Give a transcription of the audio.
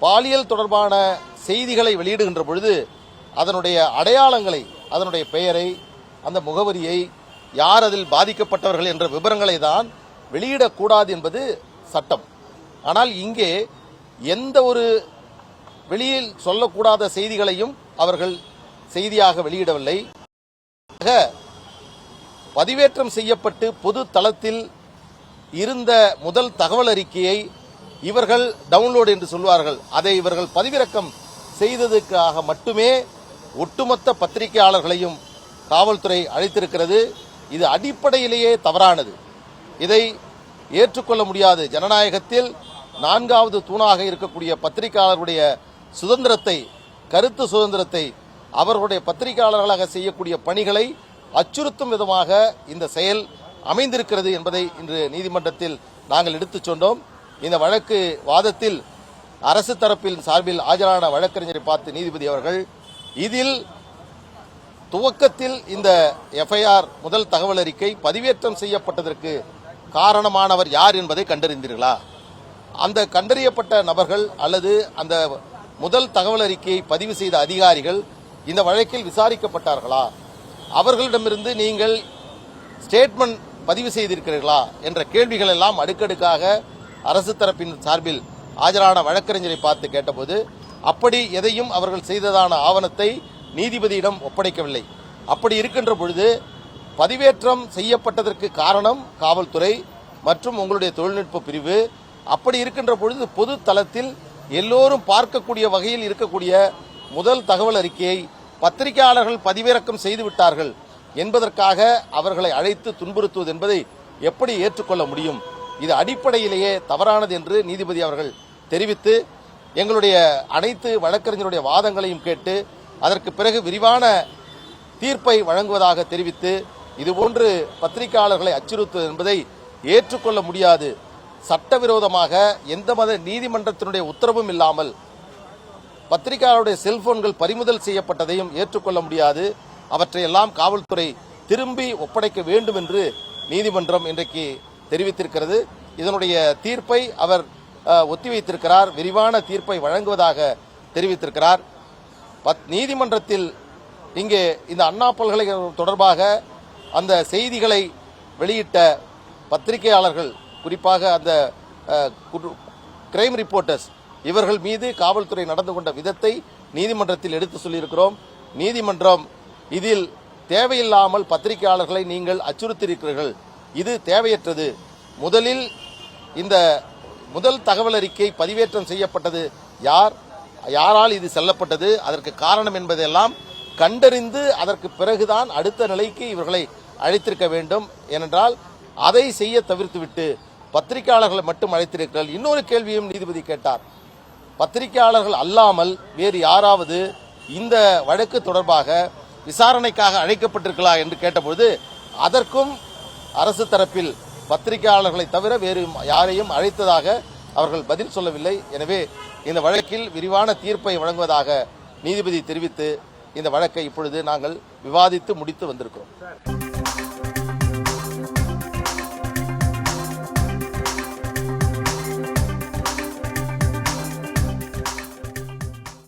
பாலியல் தொடர்பான செய்திகளை வெளியிடுகின்ற பொழுது அதனுடைய அடையாளங்களை, அதனுடைய பெயரை, அந்த முகவரியை, யார் அதில் பாதிக்கப்பட்டவர்கள் என்ற விவரங்களை தான் வெளியிடக்கூடாது என்பது சட்டம். ஆனால் இங்கே எந்த ஒரு வெளியில் சொல்லக்கூடாத செய்திகளையும் அவர்கள் செய்தியாக வெளியிடவில்லை. பதிவேற்றம் செய்யப்பட்டு பொது தளத்தில் இருந்த முதல் தகவல் அறிக்கையை இவர்கள் டவுன்லோடு என்று சொல்வார்கள். அதை இவர்கள் பதிவிறக்கம் செய்ததற்காக மட்டுமே ஒட்டுமொத்த பத்திரிகையாளர்களையும் காவல்துறை அழைத்திருக்கிறது. இது அடிப்படையிலேயே தவறானது. இதை ஏற்றுக்கொள்ள முடியாது. ஜனநாயகத்தில் 4வது தூணாக இருக்கக்கூடிய பத்திரிகையாளர்களுடைய சுதந்திரத்தை, கருத்து சுதந்திரத்தை, அவர்களுடைய பத்திரிகையாளர்களாக செய்யக்கூடிய பணிகளை அச்சுறுத்தும் விதமாக இந்த செயல் அமைந்திருக்கிறது என்பதை இன்று நீதிமன்றத்தில் நாங்கள் எடுத்துச் சொன்னோம். இந்த வழக்கு வாதத்தில் அரசு தரப்பில் சார்பில் ஆஜரான வழக்கறிஞரை பார்த்து நீதிபதி அவர்கள், இதில் துவக்கத்தில் இந்த எஃப்ஐஆர் முதல் தகவல் அறிக்கை பதிவேற்றம் செய்யப்பட்டதற்கு காரணமானவர் யார் என்பதை கண்டறிந்தீர்களா? அந்த கண்டறியப்பட்ட நபர்கள் அல்லது அந்த முதல் தகவல் அறிக்கையை பதிவு செய்த அதிகாரிகள் இந்த வழக்கில் விசாரிக்கப்பட்டார்களா? அவர்களிடமிருந்து நீங்கள் ஸ்டேட்மெண்ட் பதிவு செய்திருக்கிறீர்களா என்ற கேள்விகள் எல்லாம் அடுக்கடுக்காக அரசு தரப்பின் சார்பில் ஆஜரான வழக்கறிஞரை பார்த்து கேட்டபோது அப்படி எதையும் அவர்கள் செய்ததான ஆவணத்தை நீதிபதியிடம் ஒப்படைக்கவில்லை. அப்படி இருக்கின்ற பொழுது பதிவேற்றம் செய்யப்பட்டதற்கு காரணம் காவல்துறை மற்றும் உங்களுடைய தொழில்நுட்ப பிரிவு. அப்படி இருக்கின்ற பொழுது பொது தளத்தில் எல்லோரும் பார்க்கக்கூடிய வகையில் இருக்கக்கூடிய முதல் தகவல் அறிக்கையை பத்திரிகையாளர்கள் பதிவிறக்கம் செய்துவிட்டார்கள் என்பதற்காக அவர்களை அழைத்து துன்புறுத்துவது என்பதை எப்படி ஏற்றுக்கொள்ள முடியும்? இது அடிப்படையிலேயே தவறானது என்று நீதிபதி அவர்கள் தெரிவித்து எங்களுடைய அனைத்து வழக்கறிஞருடைய வாதங்களையும் கேட்டு அதற்கு பிறகு விரிவான தீர்ப்பை வழங்குவதாக தெரிவித்து, இதுபோன்று பத்திரிகையாளர்களை அச்சுறுத்துவது என்பதை ஏற்றுக்கொள்ள முடியாது. சட்டவிரோதமாக எந்த நீதிமன்றத்தினுடைய உத்தரவும் இல்லாமல் பத்திரிகையாளருடைய செல்போன்கள் பறிமுதல் செய்யப்பட்டதையும் ஏற்றுக்கொள்ள முடியாது. அவற்றையெல்லாம் காவல்துறை திரும்பி ஒப்படைக்க வேண்டும் என்று நீதிமன்றம் இன்றைக்கு தெரிவித்திருக்கிறது. இதனுடைய தீர்ப்பை அவர் ஒத்திவைத்திருக்கிறார். விரிவான தீர்ப்பை வழங்குவதாக தெரிவித்திருக்கிறார். நீதிமன்றத்தில் இங்கே இந்த அண்ணா பல்கலைக்கழகம் தொடர்பாக அந்த செய்திகளை வெளியிட்ட பத்திரிகையாளர்கள், குறிப்பாக அந்த கிரைம் ரிப்போர்ட்டர்ஸ், இவர்கள் மீது காவல்துறை நடந்து கொண்ட விதத்தை நீதிமன்றத்தில் எடுத்து சொல்லியிருக்கிறோம். நீதிமன்றம் இதில் தேவையில்லாமல் பத்திரிகையாளர்களை நீங்கள் அச்சுறுத்தியிருக்கிறீர்கள், இது தேவையற்றது. முதலில் இந்த முதல் தகவல் அறிக்கை பதிவேற்றம் செய்யப்பட்டது யாரால் இது செல்லப்பட்டது, அதற்கு காரணம் என்பதெல்லாம் கண்டறிந்து அதற்கு பிறகுதான் அடுத்த நிலைக்கு இவர்களை அழைத்திருக்க வேண்டும். ஏனென்றால் அதை செய்ய தவிர்த்துவிட்டு பத்திரிகையாளர்களை மட்டும் அழைத்திருக்கிறார்கள். இன்னொரு கேள்வியும் நீதிபதி கேட்டார். பத்திரிகையாளர்கள் அல்லாமல் வேறு யாராவது இந்த வழக்கு தொடர்பாக விசாரணைக்காக அழைக்கப்பட்டிருக்கலாம் என்று கேட்டபொழுது அதற்கும் அரசு தரப்பில் பத்திரிகையாளர்களை தவிர வேறு யாரையும் அழைத்ததாக அவர்கள் பதில் சொல்லவில்லை. எனவே இந்த வழக்கில் விரிவான தீர்ப்பை வழங்குவதாக நீதிபதி தெரிவித்து இந்த வழக்கை இப்பொழுது நாங்கள் விவாதித்து முடித்து வந்திருக்கிறோம்.